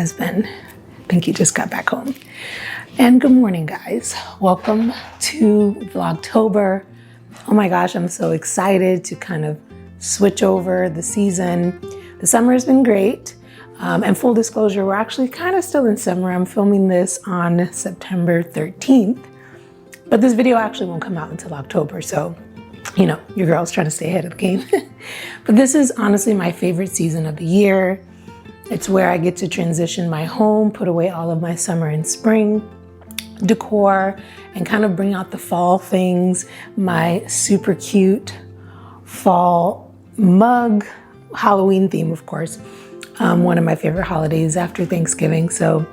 husband. Pinky just got back home. And good morning, guys. Welcome to Vlogtober. Oh my gosh, I'm so excited to kind of switch over the season. The summer has been great. And full disclosure, we're actually kind of still in summer. I'm filming this on September 13th, but this video actually won't come out until October. So, you know, your girl's trying to stay ahead of the game. But this is honestly my favorite season of the year. It's where I get to transition my home, put away all of my summer and spring decor, and kind of bring out the fall things. My super cute fall mug, Halloween theme, of course. One of my favorite holidays after Thanksgiving. So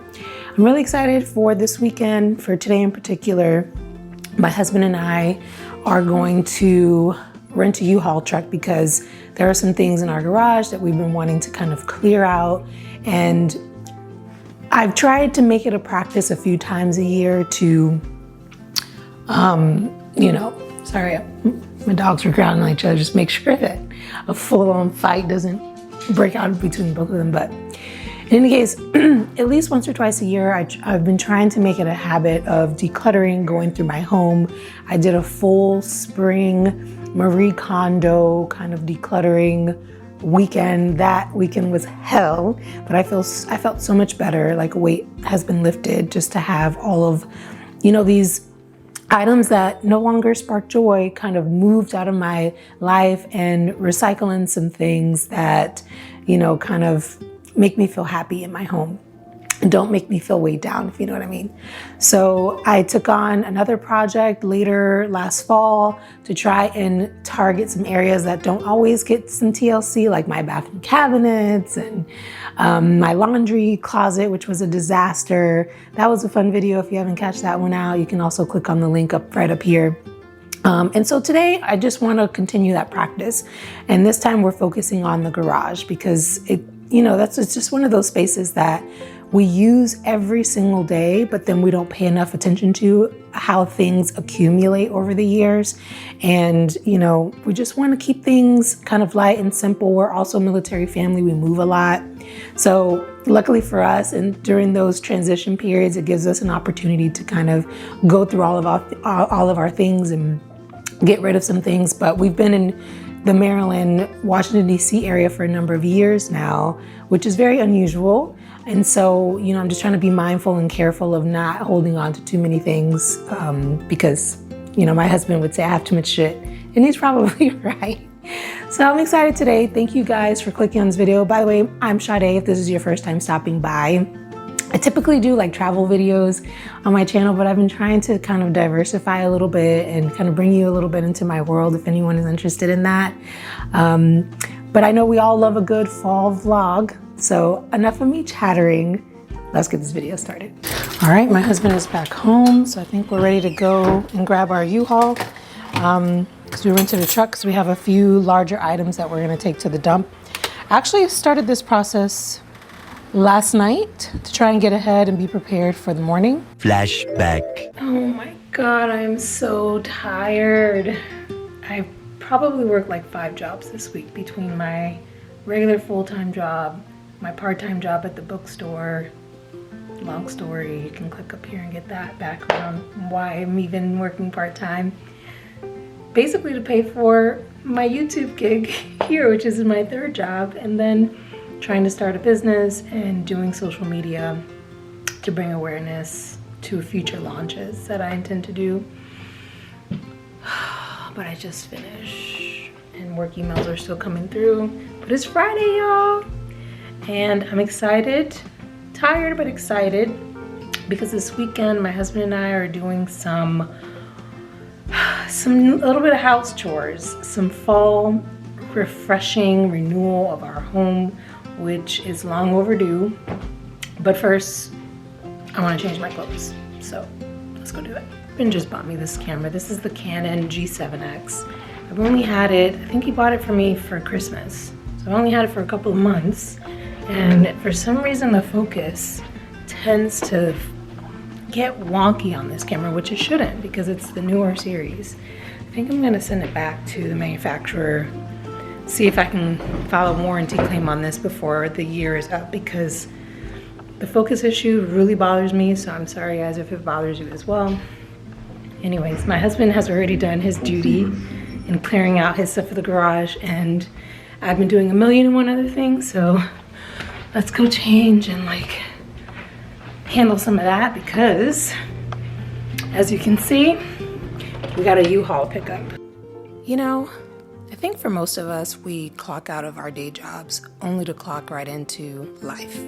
I'm really excited for this weekend. For today in particular, my husband and I are going to rent a U-Haul truck because there are some things in our garage that we've been wanting to kind of clear out. And I've tried to make it a practice a few times a year to, you know, sorry, my dogs are growling at each other, just make sure that a full-on fight doesn't break out between both of them. But in any case, at least once or twice a year, I've been trying to make it a habit of decluttering, going through my home. I did a full spring Marie Kondo kind of decluttering weekend. That weekend was hell, but I felt so much better, like a weight has been lifted just to have all of, you know, these items that no longer spark joy kind of moved out of my life, and recycling some things that, you know, kind of make me feel happy in my home and don't make me feel weighed down, if you know what I mean. So I took on another project later last fall to try and target some areas that don't always get some TLC, like my bathroom cabinets and my laundry closet, which was a disaster. That was a fun video. If you haven't catched that one out, you can also click on the link right up here. And so today I just want to continue that practice. And this time we're focusing on the garage because it's just one of those spaces that we use every single day, but then we don't pay enough attention to how things accumulate over the years. And, you know, we just want to keep things kind of light and simple. We're also a military family. We move a lot. So luckily for us, and during those transition periods, it gives us an opportunity to kind of go through all of our things and get rid of some things. But we've been in the Maryland, Washington, D.C. area for a number of years now, which is very unusual. And so, you know, I'm just trying to be mindful and careful of not holding on to too many things because, you know, my husband would say I have too much shit, and he's probably right. So I'm excited today. Thank you guys for clicking on this video. By the way, I'm Sade, if this is your first time stopping by. I typically do like travel videos on my channel, but I've been trying to kind of diversify a little bit and kind of bring you a little bit into my world if anyone is interested in that. But I know we all love a good fall vlog. So enough of me chattering. Let's get this video started. All right, my husband is back home. So I think we're ready to go and grab our U-Haul. Because we rented a truck because we have a few larger items that we're gonna take to the dump. I actually started this process last night to try and get ahead and be prepared for the morning. Flashback. Oh my God, I'm so tired. I probably worked like 5 jobs this week between my regular full-time job, my part-time job at the bookstore. Long story, you can click up here and get that background, why I'm even working part-time. Basically to pay for my YouTube gig here, which is my 3rd job, and then trying to start a business and doing social media to bring awareness to future launches that I intend to do. But I just finished and work emails are still coming through. But it's Friday, y'all. And I'm excited, tired but excited, because this weekend my husband and I are doing some little bit of house chores, some fall refreshing renewal of our home, which is long overdue. But first, I want to change my clothes. So let's go do it. Ben just bought me this camera. This is the Canon G7X. I've only had it, I think he bought it for me for Christmas. So I only had it for a couple of months. And for some reason the focus tends to get wonky on this camera, which it shouldn't because it's the newer series. I think I'm gonna send it back to the manufacturer, see if I can file a warranty claim on this before the year is up, because The focus issue really bothers me, so I'm sorry guys if it bothers you as well. Anyways, my husband has already done his duty in clearing out his stuff for the garage, and I've been doing 1,000,001 other things, so let's go change and like handle some of that, because as you can see, we got a U-Haul pickup. You know, I think for most of us, we clock out of our day jobs only to clock right into life.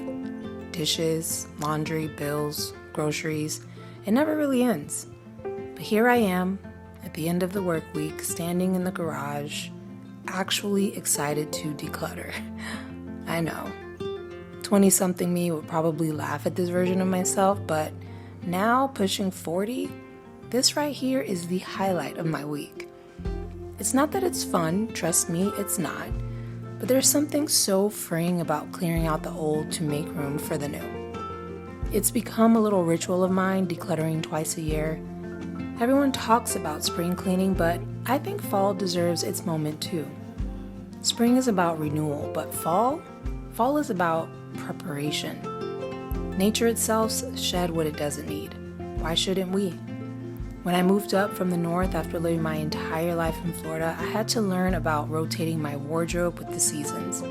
Dishes, laundry, bills, groceries, it never really ends. But here I am at the end of the work week, standing in the garage, actually excited to declutter. I know, 20-something me would probably laugh at this version of myself, but now pushing 40, this right here is the highlight of my week. It's not that it's fun, trust me, it's not. But there's something so freeing about clearing out the old to make room for the new. It's become a little ritual of mine, decluttering twice a year. Everyone talks about spring cleaning, but I think fall deserves its moment too. Spring is about renewal, but fall is about preparation. Nature itself shed what it doesn't need. Why shouldn't we? When I moved up from the north after living my entire life in Florida, I had to learn about rotating my wardrobe with the seasons.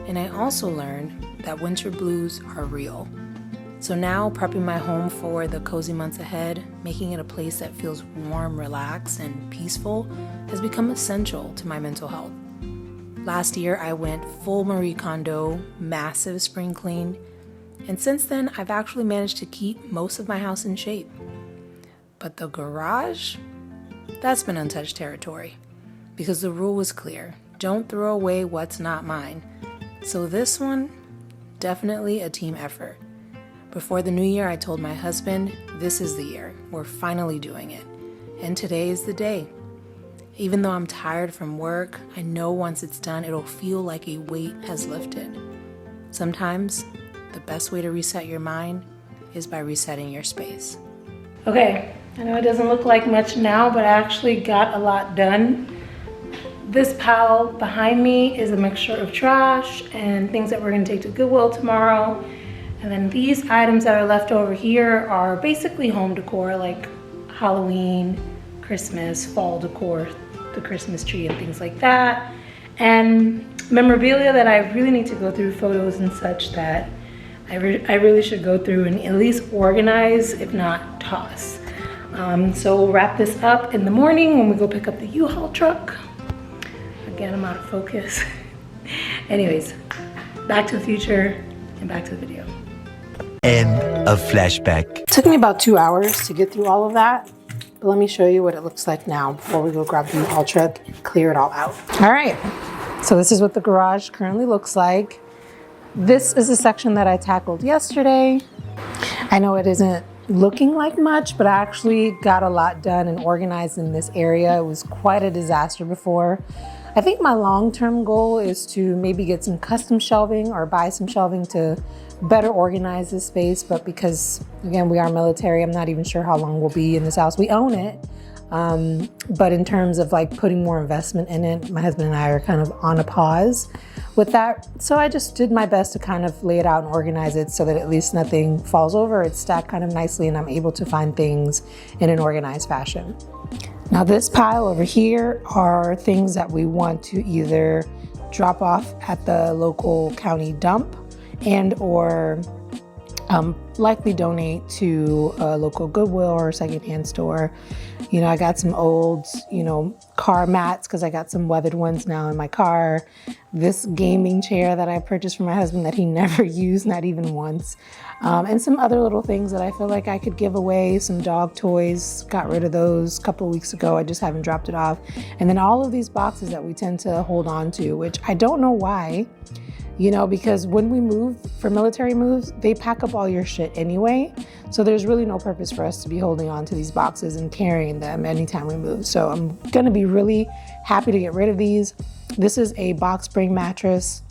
And I also learned that winter blues are real. So now, prepping my home for the cozy months ahead, making it a place that feels warm, relaxed, and peaceful has become essential to my mental health. Last year, I went full Marie Kondo, massive spring clean, and since then, I've actually managed to keep most of my house in shape. But the garage, that's been untouched territory, because the rule was clear: don't throw away what's not mine. So this one, definitely a team effort. Before the new year, I told my husband, this is the year, we're finally doing it. And today is the day. Even though I'm tired from work, I know once it's done, it'll feel like a weight has lifted. Sometimes, the best way to reset your mind is by resetting your space. Okay, I know it doesn't look like much now, but I actually got a lot done. This pile behind me is a mixture of trash and things that we're gonna take to Goodwill tomorrow. And then these items that are left over here are basically home decor, like Halloween, Christmas, fall decor, the Christmas tree and things like that. And memorabilia that I really need to go through, photos and such, that I really should go through and at least organize, if not toss. So we'll wrap this up in the morning when we go pick up the U-Haul truck. Again, I'm out of focus. Anyways, back to the future and back to the video. End of flashback. It took me about 2 hours to get through all of that, but let me show you what it looks like now before we go grab the U-Haul truck and clear it all out. All right, so this is what the garage currently looks like. This is a section that I tackled yesterday. I know it isn't looking like much, but I actually got a lot done and organized in this area. It was quite a disaster before. I think my long-term goal is to maybe get some custom shelving or buy some shelving to better organize this space. But because, again, we are military, I'm not even sure how long we'll be in this house. We own it. But in terms of like putting more investment in it, my husband and I are kind of on a pause with that. So I just did my best to kind of lay it out and organize it so that at least nothing falls over. It's stacked kind of nicely and I'm able to find things in an organized fashion. Now this pile over here are things that we want to either drop off at the local county dump and or likely donate to a local Goodwill or secondhand store. You know, I got some old, car mats because I got some weathered ones now in my car. This gaming chair that I purchased for my husband that he never used, not even once. And some other little things that I feel like I could give away. Some dog toys, got rid of those a couple of weeks ago. I just haven't dropped it off. And then all of these boxes that we tend to hold on to, which I don't know why. Because when we move for military moves, they pack up all your shit anyway. So there's really no purpose for us to be holding on to these boxes and carrying them anytime we move. So I'm gonna be really happy to get rid of these. This is a box spring mattress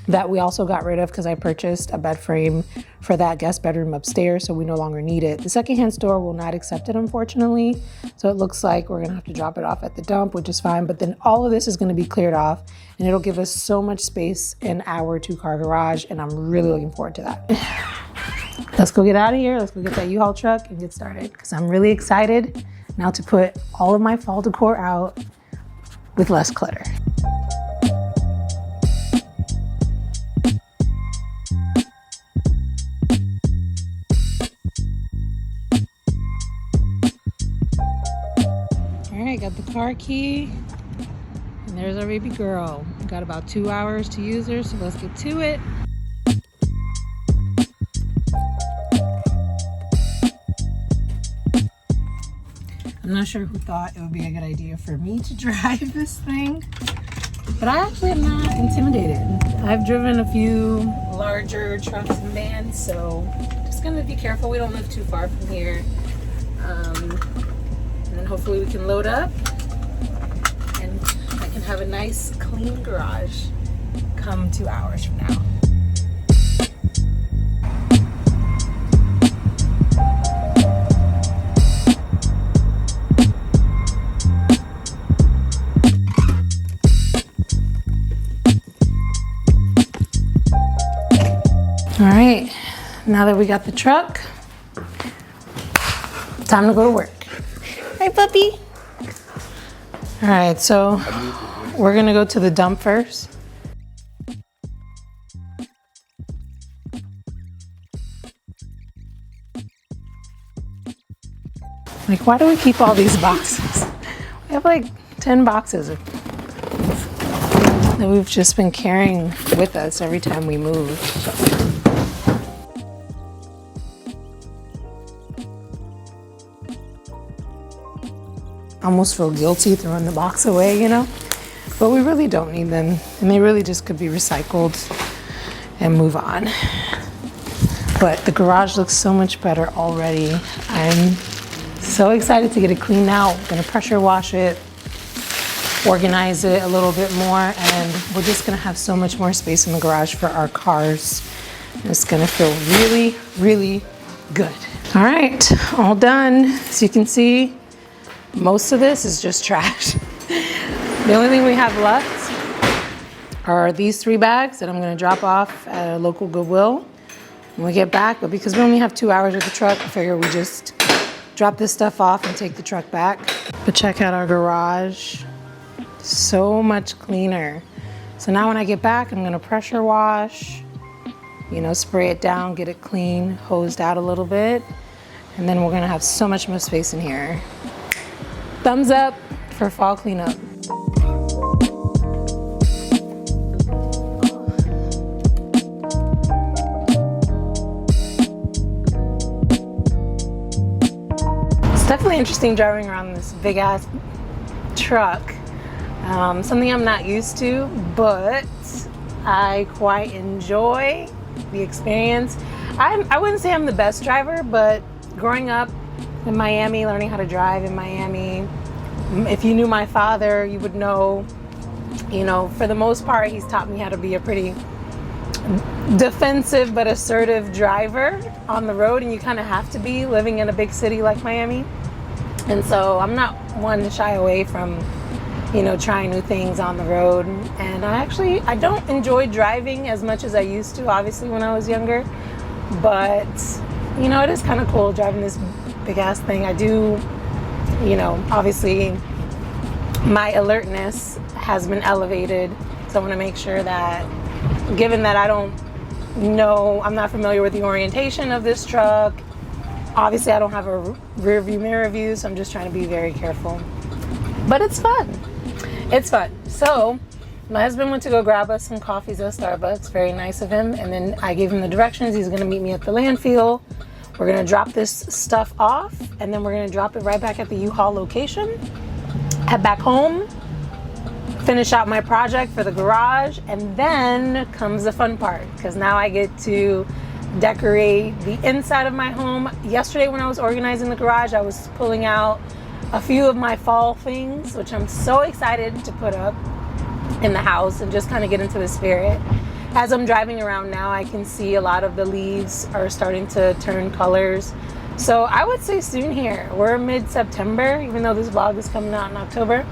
that we also got rid of because I purchased a bed frame for that guest bedroom upstairs, so we no longer need it. The secondhand store will not accept it, unfortunately. So it looks like we're gonna have to drop it off at the dump, which is fine. But then all of this is gonna be cleared off and it'll give us so much space in our 2-car garage, and I'm really looking forward to that. Let's go get out of here. Let's go get that U-Haul truck and get started, because I'm really excited now to put all of my fall decor out with less clutter. All right, got the car key, and there's our baby girl. We got about 2 hours to use her, so let's get to it. I'm not sure who thought it would be a good idea for me to drive this thing, but I actually am not intimidated. I've driven a few larger trucks and vans, so just gonna be careful we don't live too far from here. And then hopefully we can load up and I can have a nice clean garage come 2 hours from now. All right, now that we got the truck, time to go to work. Hi, puppy. All right, so we're gonna go to the dump first. Like, why do we keep all these boxes? We have like 10 boxes that we've just been carrying with us every time we move. Almost feel guilty throwing the box away, you know? But we really don't need them. And they really just could be recycled and move on. But the garage looks so much better already. I'm so excited to get it cleaned out. I'm gonna pressure wash it, organize it a little bit more, and we're just gonna have so much more space in the garage for our cars. And it's gonna feel really, really good. All right, all done. As you can see, most of this is just trash. The only thing we have left are these 3 bags that I'm gonna drop off at a local Goodwill when we get back. But because we only have 2 hours with the truck, I figure we just drop this stuff off and take the truck back. But check out our garage. So much cleaner. So now when I get back, I'm gonna pressure wash, you know, spray it down, get it clean, hosed out a little bit. And then we're gonna have so much more space in here. Thumbs up for fall cleanup. It's definitely interesting driving around this big ass truck. Something I'm not used to, but I quite enjoy the experience. I wouldn't say I'm the best driver, but growing up in Miami, learning how to drive in Miami, if you knew my father, you would know, you know, for the most part, he's taught me how to be a pretty defensive but assertive driver on the road, and you kind of have to be living in a big city like Miami. And so I'm not one to shy away from, you know, trying new things on the road. And I don't enjoy driving as much as I used to, obviously, when I was younger. But, you know, it is kind of cool driving this big ass thing. I do, you know, obviously my alertness has been elevated. So I want to make sure that, given that I don't know, I'm not familiar with the orientation of this truck, obviously I don't have a rear view mirror view, so I'm just trying to be very careful. But it's fun. It's fun. So my husband went to go grab us some coffees at Starbucks. Very nice of him. And then I gave him the directions. He's going to meet me at the landfill. We're going to drop this stuff off, and then we're going to drop it right back at the U-Haul location. Head back home, finish out my project for the garage, and then comes the fun part, because now I get to decorate the inside of my home. Yesterday when I was organizing the garage, I was pulling out a few of my fall things, which I'm so excited to put up in the house and just kind of get into the spirit. As I'm driving around now, I can see a lot of the leaves are starting to turn colors. So I would say soon here. We're mid-September, even though this vlog is coming out in October.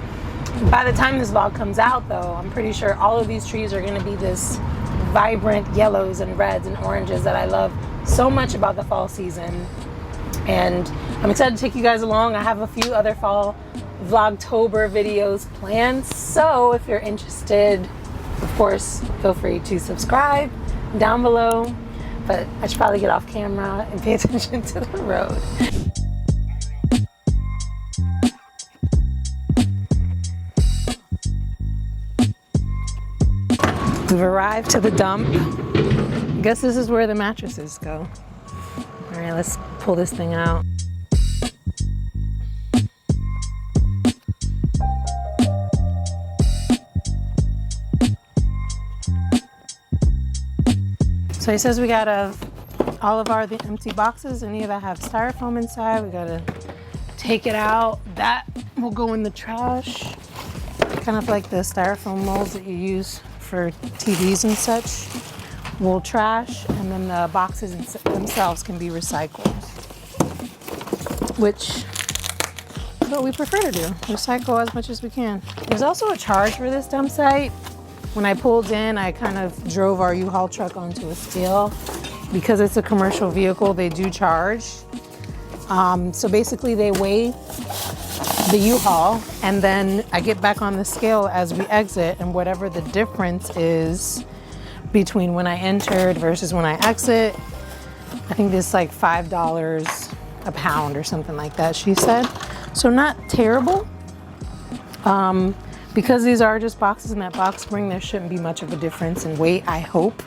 By the time this vlog comes out though, I'm pretty sure all of these trees are gonna be this vibrant yellows and reds and oranges that I love. so much about the fall season, and I'm excited to take you guys along. I have a few other fall Vlogtober videos planned, so if you're interested, of course, feel free to subscribe down below, but I should probably get off camera and pay attention to the road. We've arrived to the dump. I guess this is where the mattresses go. All right, let's pull this thing out. So he says we gotta, all of the empty boxes, any that have styrofoam inside, we gotta take it out. That will go in the trash. Kind of like the styrofoam molds that you use for TVs and such. We'll trash, and then the boxes themselves can be recycled, which is what we prefer to do, recycle as much as we can. There's also a charge for this dump site. When I pulled in, I kind of drove our U-Haul truck onto a scale. Because it's a commercial vehicle, they do charge. So basically they weigh the U-Haul, and then I get back on the scale as we exit, and whatever the difference is between when I entered versus when I exit, I think it's like $5 a pound or something like that, she said. So not terrible. Because these are just boxes in that box spring, there shouldn't be much of a difference in weight, I hope.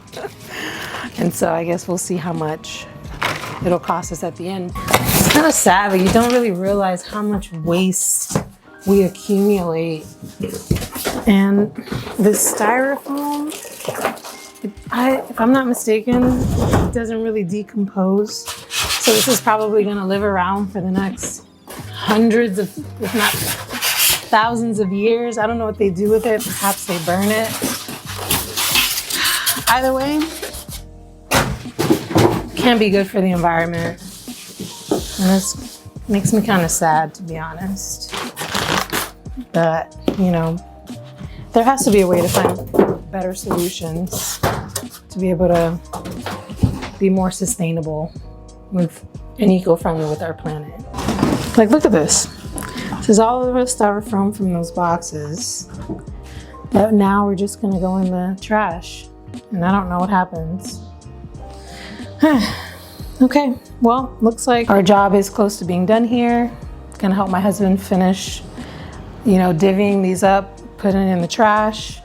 And so I guess we'll see how much it'll cost us at the end. It's kind of sad, but you don't really realize how much waste we accumulate. And this styrofoam, if I'm not mistaken, it doesn't really decompose. So this is probably gonna live around for the next hundreds of, if not thousands of years. I don't know what they do with it. Perhaps they burn it. Either way, can't be good for the environment. And this makes me kind of sad, to be honest. But, you know, there has to be a way to find better solutions to be able to be more sustainable with and eco-friendly with our planet. Like, look at this. This is all of the styrofoam from those boxes that now we're just gonna go in the trash. And I don't know what happens. Okay, well, looks like our job is close to being done here. Gonna help my husband finish, you know, divvying these up, put it in the trash,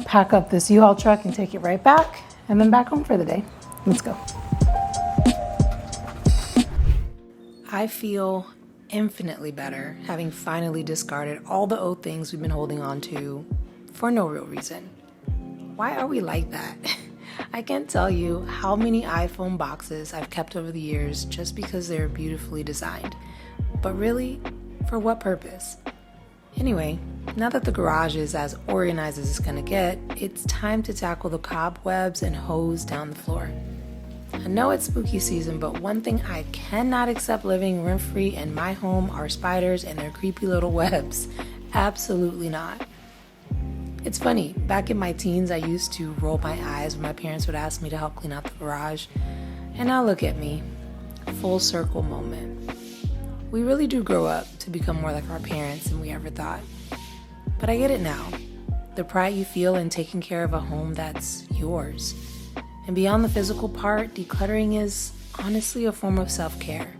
pack up this U-Haul truck and take it right back, and then back home for the day. Let's go. I feel infinitely better having finally discarded all the old things we've been holding on to for no real reason. Why are we like that? I can't tell you how many iPhone boxes I've kept over the years just because they're beautifully designed. But really, for what purpose? Anyway, now that the garage is as organized as it's gonna get, it's time to tackle the cobwebs and hose down the floor. I know it's spooky season, but one thing I cannot accept living rent-free in my home are spiders and their creepy little webs. Absolutely not. It's funny, back in my teens, I used to roll my eyes when my parents would ask me to help clean out the garage. And now look at me, full circle moment. We really do grow up to become more like our parents than we ever thought. But I get it now. The pride you feel in taking care of a home that's yours. And beyond the physical part, decluttering is honestly a form of self-care.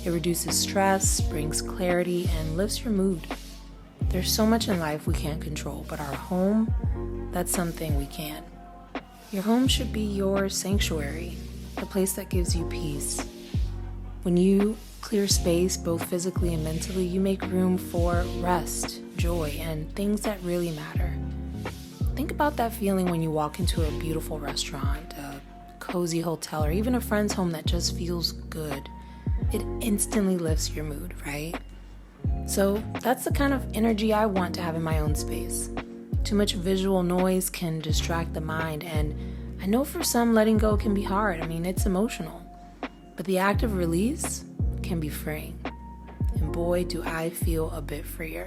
It reduces stress, brings clarity, and lifts your mood. There's so much in life we can't control, but our home, that's something we can. Your home should be your sanctuary, the place that gives you peace. When you clear space, both physically and mentally, you make room for rest, joy, and things that really matter. Think about that feeling when you walk into a beautiful restaurant, a cozy hotel, or even a friend's home that just feels good. It instantly lifts your mood, right? So that's the kind of energy I want to have in my own space. Too much visual noise can distract the mind, and I know for some letting go can be hard. I mean, it's emotional. But the act of release can be freeing. And boy, do I feel a bit freer.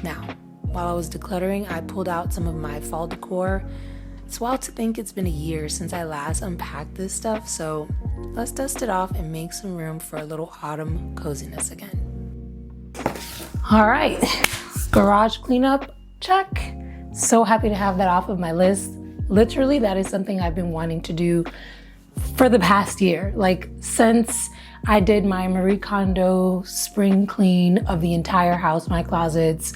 Now, while I was decluttering, I pulled out some of my fall decor, It's wild to think it's been a year since I last unpacked this stuff, so let's dust it off and make some room for a little autumn coziness again. All right, garage cleanup, check. So happy to have that off of my list. Literally, that is something I've been wanting to do for the past year. Like since I did my Marie Kondo spring clean of the entire house, my closets,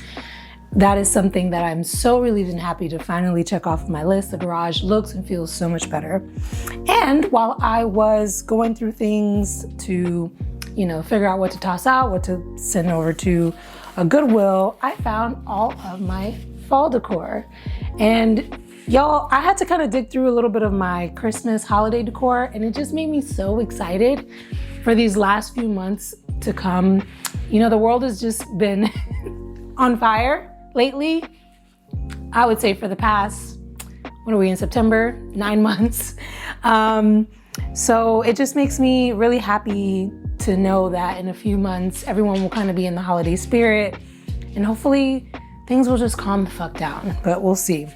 that is something that I'm so relieved and happy to finally check off my list. The garage looks and feels so much better. And while I was going through things to, figure out what to toss out, what to send over to a Goodwill, I found all of my fall decor. And y'all, I had to kind of dig through a little bit of my Christmas holiday decor, and it just made me so excited for these last few months to come. The world has just been on fire lately. I would say for the past, what are we in September? 9 months. So it just makes me really happy to know that in a few months, everyone will kind of be in the holiday spirit, and hopefully things will just calm the fuck down, but we'll see.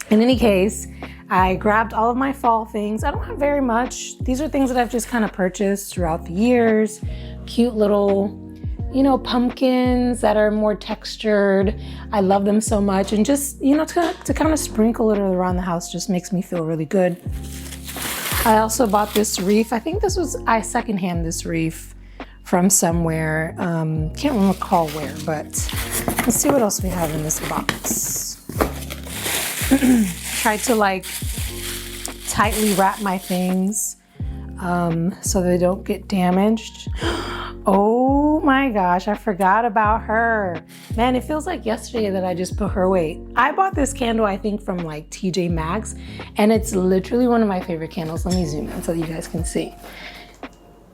In any case, I grabbed all of my fall things. I don't have very much. These are things that I've just kind of purchased throughout the years. Cute little, pumpkins that are more textured. I love them so much. And just, to kind of sprinkle it around the house just makes me feel really good. I also bought this wreath. I think I secondhand this wreath from somewhere. Can't recall where, but let's see what else we have in this box. Tried to tightly wrap my things so they don't get damaged. Oh my gosh, I forgot about her. Man, it feels like yesterday that I just put her away. I bought this candle, I think from TJ Maxx, and it's literally one of my favorite candles. Let me zoom in so you guys can see.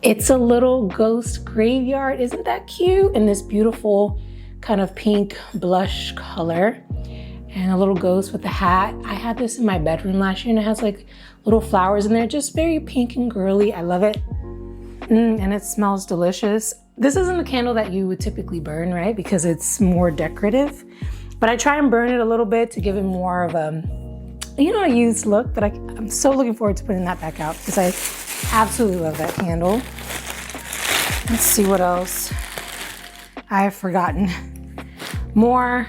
It's a little ghost graveyard. Isn't that cute? In this beautiful kind of pink blush color. And a little ghost with a hat. I had this in my bedroom last year, and it has little flowers in there, just very pink and girly. I love it. And it smells delicious. This isn't a candle that you would typically burn, right? Because it's more decorative. But I try and burn it a little bit to give it more of a used look. But I'm so looking forward to putting that back out because I absolutely love that candle. Let's see what else I've forgotten. More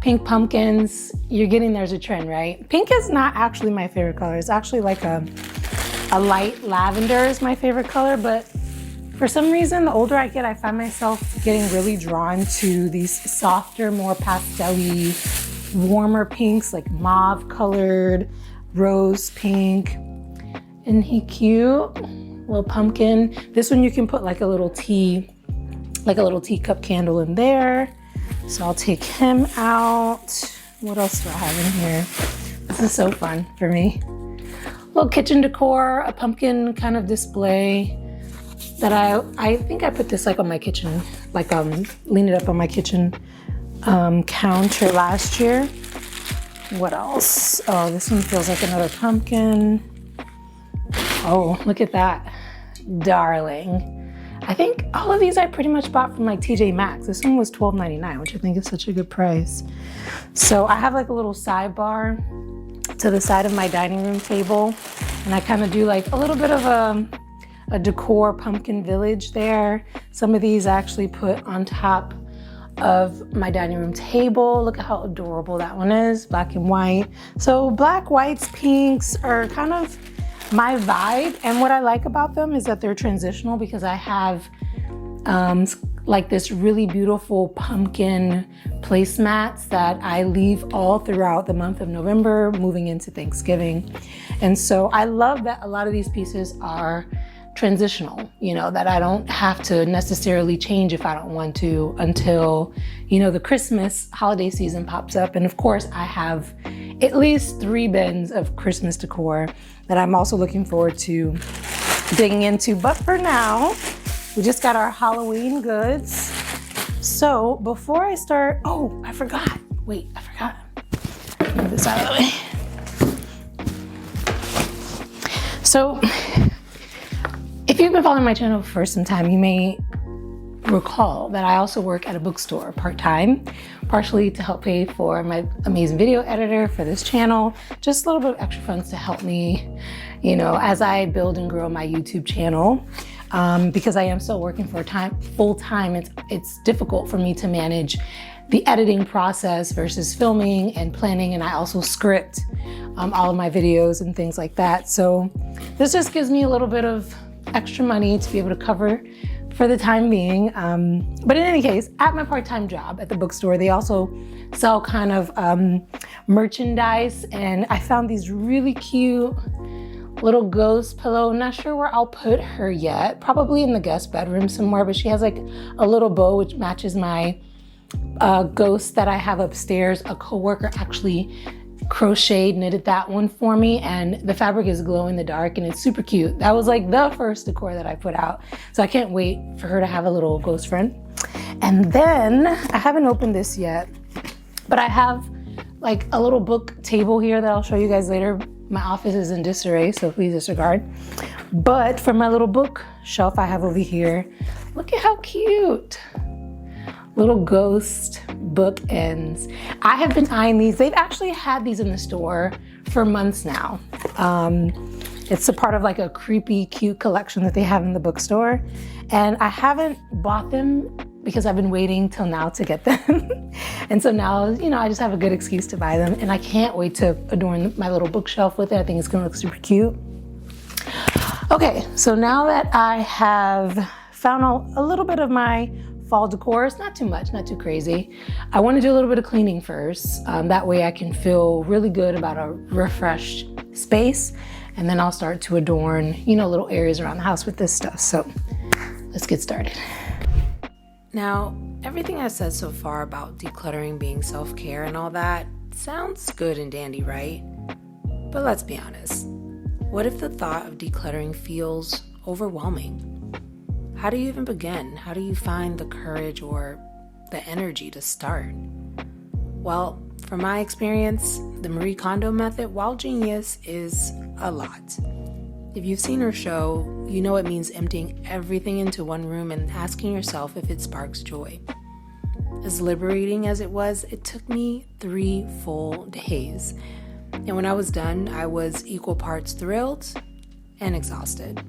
pink pumpkins. You're getting there's a trend, right? Pink is not actually my favorite color. It's actually a light lavender is my favorite color, but for some reason, the older I get, I find myself getting really drawn to these softer, more pastel-y, warmer pinks, like mauve colored, rose pink. Isn't he cute? Little pumpkin. This one you can put a little teacup candle in there. So I'll take him out. What else do I have in here? This is so fun for me. Little kitchen decor, a pumpkin kind of display that I think I put this on my kitchen, leaned it up on my kitchen counter last year. What else? Oh, this one feels like another pumpkin. Oh, look at that, darling. I think all of these I pretty much bought from TJ Maxx. This one was $12.99, which I think is such a good price. So I have a little sidebar to the side of my dining room table, and I kind of do a little bit of a decor pumpkin village there. Some of these I actually put on top of my dining room table. Look at how adorable that one is, black and white. So black, whites, pinks are kind of my vibe, and what I like about them is that they're transitional because I have this really beautiful pumpkin placemats that I leave all throughout the month of November moving into Thanksgiving. And so I love that a lot of these pieces are transitional, that I don't have to necessarily change if I don't want to until, the Christmas holiday season pops up. And of course I have at least 3 bins of Christmas decor that I'm also looking forward to digging into. But for now, we just got our Halloween goods. So before I start, I forgot. Wait, I forgot. Move this out of the way. So if you've been following my channel for some time, you may recall that I also work at a bookstore part-time, partially to help pay for my amazing video editor for this channel, just a little bit of extra funds to help me, you know, as I build and grow my YouTube channel. Because I am still working full-time, it's difficult for me to manage the editing process versus filming and planning, and I also script all of my videos and things like that. So this just gives me a little bit of extra money to be able to cover for the time being. But in any case, at my part-time job at the bookstore, they also sell kind of merchandise, and I found these really cute little ghost pillow. I'm not sure where I'll put her yet, probably in the guest bedroom somewhere, but she has like a little bow which matches my ghost that I have upstairs. A coworker actually knitted that one for me, and the fabric is glow in the dark and it's super cute. That was like the first decor that I put out, so I can't wait for her to have a little ghost friend. And then I haven't opened this yet, but I have like a little book table here that I'll show you guys later. My office is in disarray, so please disregard. But for my little bookshelf I have over here, look at how cute. Little ghost bookends. I have been eyeing these. They've actually had these in the store for months now. It's a part of like a creepy, cute collection that they have in the bookstore. And I haven't bought them because I've been waiting till now to get them. And so now, you know, I just have a good excuse to buy them, and I can't wait to adorn my little bookshelf with it. I think it's gonna look super cute. Okay, so now that I have found a little bit of my fall decor, it's not too much, not too crazy. I wanna do a little bit of cleaning first. That way I can feel really good about a refreshed space, and then I'll start to adorn, you know, little areas around the house with this stuff. So let's get started. Now, everything I've said so far about decluttering being self-care and all that sounds good and dandy, right? But let's be honest. What if the thought of decluttering feels overwhelming? How do you even begin? How do you find the courage or the energy to start? Well, from my experience, the Marie Kondo method, while genius, is a lot. If you've seen her show, you know it means emptying everything into one room and asking yourself if it sparks joy. As liberating as it was, it took me 3 full days. And when I was done, I was equal parts thrilled and exhausted.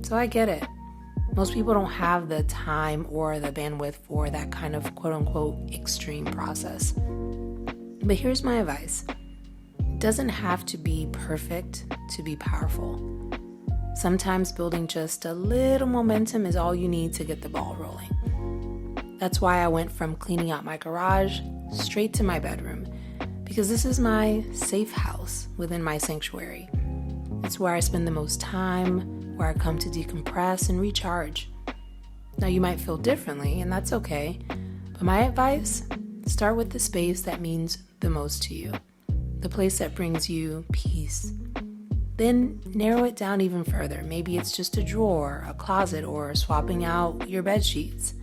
So I get it. Most people don't have the time or the bandwidth for that kind of quote-unquote extreme process. But here's my advice. It doesn't have to be perfect to be powerful. Sometimes building just a little momentum is all you need to get the ball rolling. That's why I went from cleaning out my garage straight to my bedroom, because this is my safe house within my sanctuary. It's where I spend the most time, where I come to decompress and recharge. Now you might feel differently, and that's okay, but my advice, start with the space that means the most to you, the place that brings you peace. Then narrow it down even further. Maybe it's just a drawer, a closet, or swapping out your bed sheets.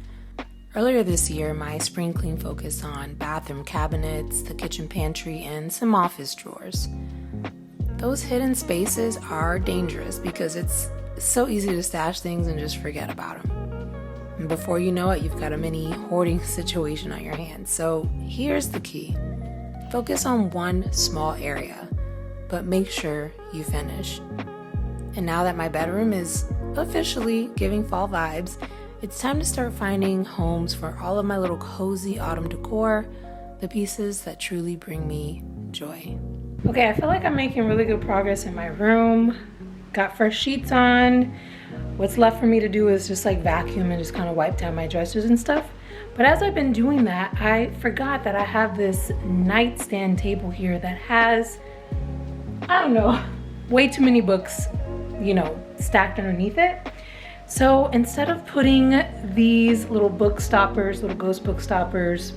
Earlier this year, my spring clean focused on bathroom cabinets, the kitchen pantry, and some office drawers. Those hidden spaces are dangerous because it's so easy to stash things and just forget about them. And before you know it, you've got a mini hoarding situation on your hands. So here's the key. Focus on one small area, but make sure you finish. And now that my bedroom is officially giving fall vibes, it's time to start finding homes for all of my little cozy autumn decor, the pieces that truly bring me joy. Okay, I feel like I'm making really good progress in my room. Got fresh sheets on. What's left for me to do is just like vacuum and just kind of wipe down my dressers and stuff. But as I've been doing that, I forgot that I have this nightstand table here that has, I don't know, way too many books, you know, stacked underneath it. So instead of putting these little book stoppers, little ghost book stoppers,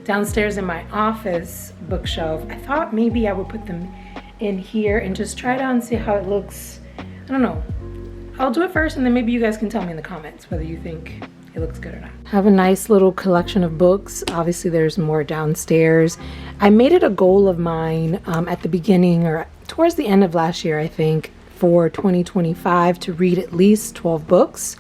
downstairs in my office bookshelf, I thought maybe I would put them in here and just try it out and see how it looks. I don't know. I'll do it first, and then maybe you guys can tell me in the comments whether you think it looks good or not. I have a nice little collection of books. Obviously there's more downstairs. I made it a goal of mine at the beginning or towards the end of last year, I think, for 2025 to read at least 12 books.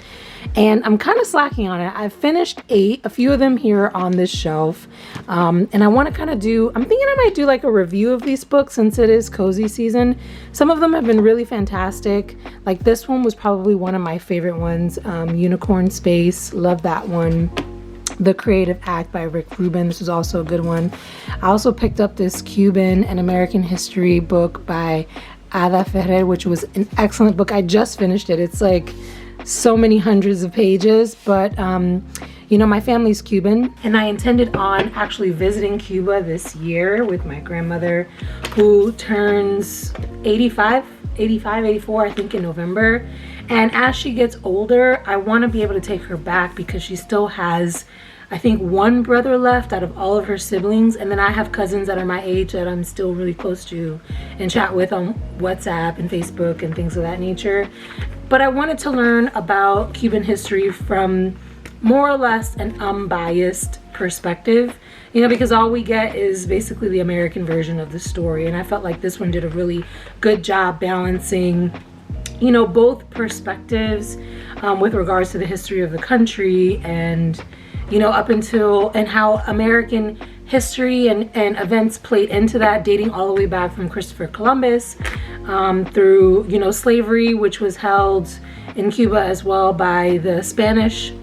and I'm kind of slacking on it. I've finished 8, a few of them here on this shelf, and I want to kind of I'm thinking I might do like a review of these books since it is cozy season. Some of them have been really fantastic. Like this one was probably one of my favorite ones, Unicorn Space, love that one. The Creative Act by Rick Rubin, this was also a good one. I also picked up this Cuban and American history book by Ada Ferrer, which was an excellent book. I just finished it. It's like so many hundreds of pages, but you know, my family's Cuban, and I intended on actually visiting Cuba this year with my grandmother, who turns 84, I think, in November. And as she gets older, I want to be able to take her back because she still has, I think, one brother left out of all of her siblings, and then I have cousins that are my age that I'm still really close to and chat with on WhatsApp and Facebook and things of that nature. But I wanted to learn about Cuban history from more or less an unbiased perspective, you know, because all we get is basically the American version of the story, and I felt like this one did a really good job balancing, you know, both perspectives with regards to the history of the country and, you know, up until and how American history and events played into that, dating all the way back from Christopher Columbus through, you know, slavery, which was held in Cuba as well by the Spanish,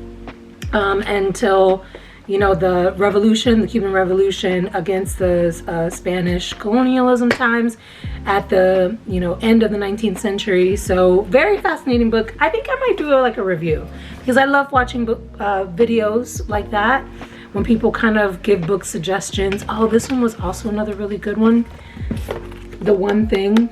until, you know, the revolution, the Cuban Revolution against the Spanish colonialism times at the, you know, end of the 19th century. So very fascinating book. I think I might do like a review because I love watching videos like that when people kind of give book suggestions. Oh, this one was also another really good one. The One Thing.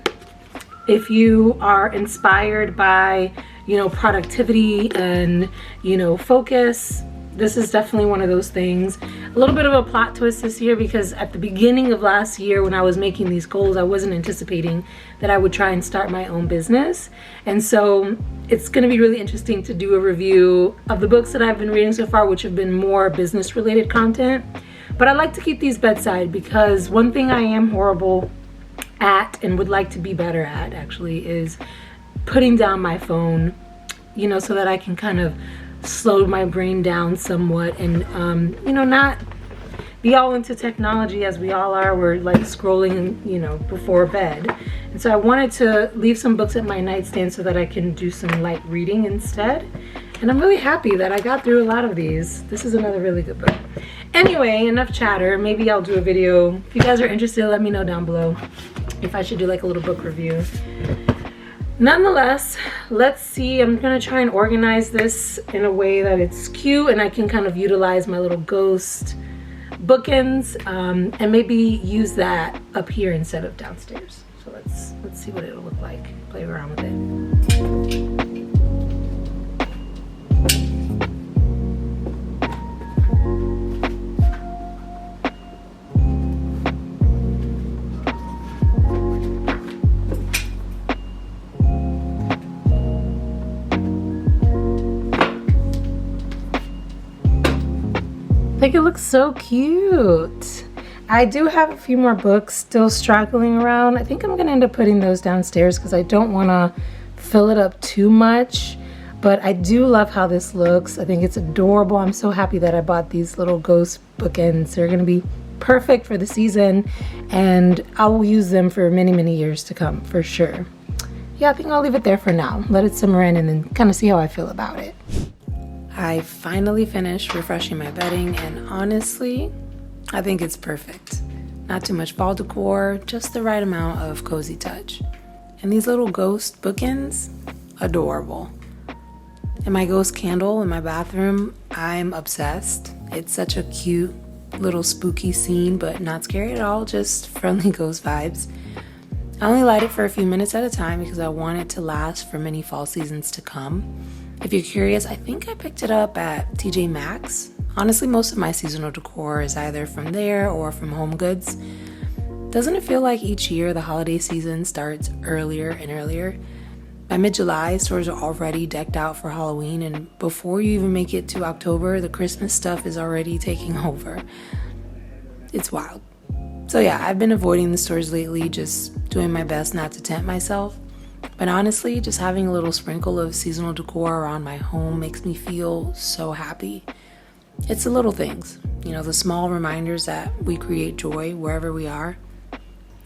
If you are inspired by, you know, productivity and, you know, focus, this is definitely one of those things. A little bit of a plot twist this year because at the beginning of last year when I was making these goals, I wasn't anticipating that I would try and start my own business. And so it's going to be really interesting to do a review of the books that I've been reading so far, which have been more business related content. But I like to keep these bedside because one thing I am horrible at and would like to be better at actually is putting down my phone, you know, so that I can kind of slow my brain down somewhat and you know, not be all into technology as we all are. We're like scrolling, you know, before bed. And so I wanted to leave some books at my nightstand so that I can do some light reading instead. And I'm really happy that I got through a lot of these. This is another really good book. Anyway, enough chatter. Maybe I'll do a video. If you guys are interested, let me know down below if I should do like a little book review. Nonetheless, let's see. I'm gonna try and organize this in a way that it's cute and I can kind of utilize my little ghost bookends and maybe use that up here instead of downstairs. So let's see what it'll look like. Play around with it. I think it looks so cute. I do have a few more books still straggling around. I think I'm gonna end up putting those downstairs because I don't want to fill it up too much, but I do love how this looks. I think it's adorable. I'm so happy that I bought these little ghost bookends. They're gonna be perfect for the season and I will use them for many, many years to come for sure. Yeah, I think I'll leave it there for now. Let it simmer in and then kind of see how I feel about it. I finally finished refreshing my bedding and honestly, I think it's perfect. Not too much fall decor, just the right amount of cozy touch. And these little ghost bookends, adorable. And my ghost candle in my bathroom, I'm obsessed. It's such a cute little spooky scene, but not scary at all, just friendly ghost vibes. I only light it for a few minutes at a time because I want it to last for many fall seasons to come. If you're curious, I think I picked it up at TJ Maxx. Honestly, most of my seasonal decor is either from there or from Home Goods. Doesn't it feel like each year the holiday season starts earlier and earlier? By mid-July, stores are already decked out for Halloween, and before you even make it to October, the Christmas stuff is already taking over. It's wild. So yeah, I've been avoiding the stores lately, just doing my best not to tempt myself. But honestly, just having a little sprinkle of seasonal decor around my home makes me feel so happy. It's the little things, the small reminders that we create joy wherever we are.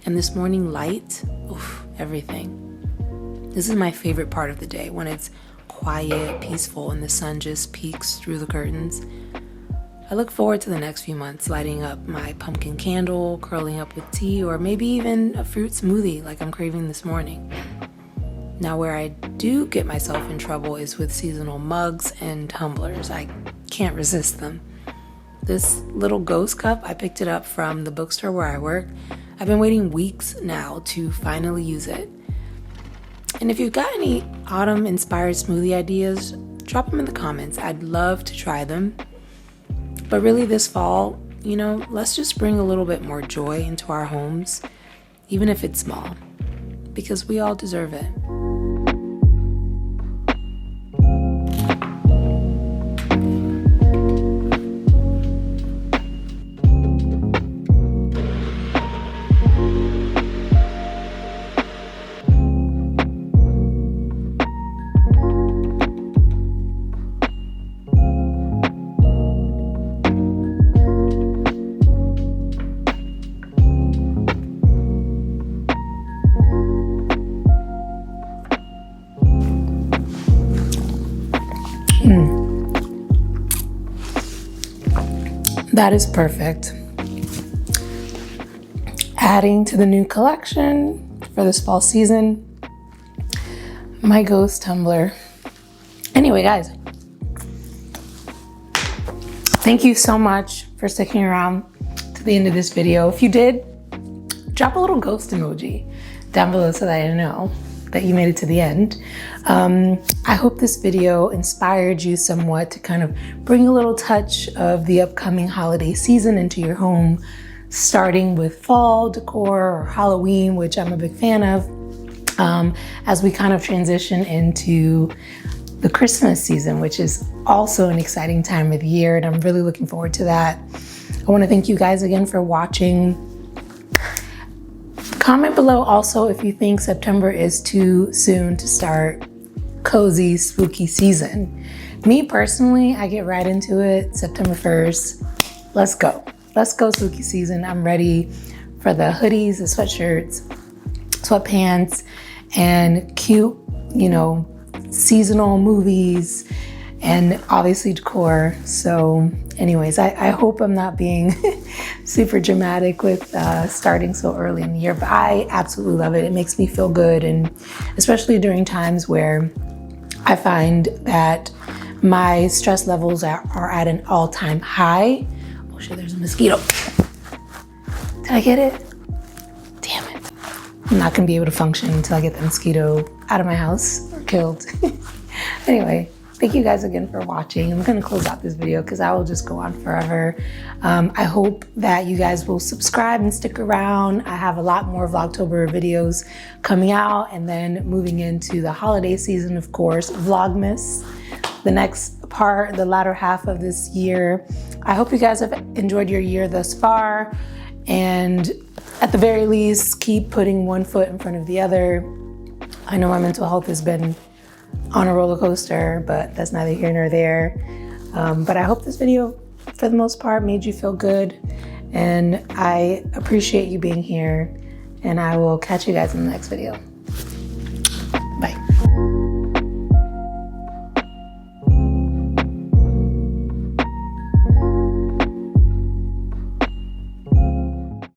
And this morning light, oof, everything. This is my favorite part of the day, when it's quiet, peaceful, and the sun just peeks through the curtains. I look forward to the next few months, lighting up my pumpkin candle, curling up with tea, or maybe even a fruit smoothie like I'm craving this morning. Now, where I do get myself in trouble is with seasonal mugs and tumblers. I can't resist them. This little ghost cup, I picked it up from the bookstore where I work. I've been waiting weeks now to finally use it. And if you've got any autumn-inspired smoothie ideas, drop them in the comments. I'd love to try them. But really this fall, let's just bring a little bit more joy into our homes, even if it's small, because we all deserve it. That is perfect. Adding to the new collection for this fall season, my ghost tumbler. Anyway, guys, thank you so much for sticking around to the end of this video. If you did, drop a little ghost emoji down below so that I know that you made it to the end. I hope this video inspired you somewhat to kind of bring a little touch of the upcoming holiday season into your home, starting with fall decor or Halloween, which I'm a big fan of, as we kind of transition into the Christmas season, which is also an exciting time of the year, and I'm really looking forward to that. I want to thank you guys again for watching. Comment below also if you think September is too soon to start cozy, spooky season. Me personally, I get right into it September 1st. Let's go. Let's go spooky season. I'm ready for the hoodies, the sweatshirts, sweatpants, and cute, seasonal movies, and obviously decor. So anyways, I hope I'm not being super dramatic with starting so early in the year, but I absolutely love it. It makes me feel good, and especially during times where I find that my stress levels are at an all-time high. Oh shit, there's a mosquito. Did I get it? Damn it. I'm not gonna be able to function until I get the mosquito out of my house or killed. Anyway, thank you guys again for watching. I'm gonna close out this video because I will just go on forever. I hope that you guys will subscribe and stick around. I have a lot more Vlogtober videos coming out, and then moving into the holiday season, of course, Vlogmas, the next part, the latter half of this year. I hope you guys have enjoyed your year thus far, and at the very least, keep putting one foot in front of the other. I know my mental health has been on a roller coaster, but that's neither here nor there. But I hope this video, for the most part, made you feel good, and I appreciate you being here, and I will catch you guys in the next video. Bye.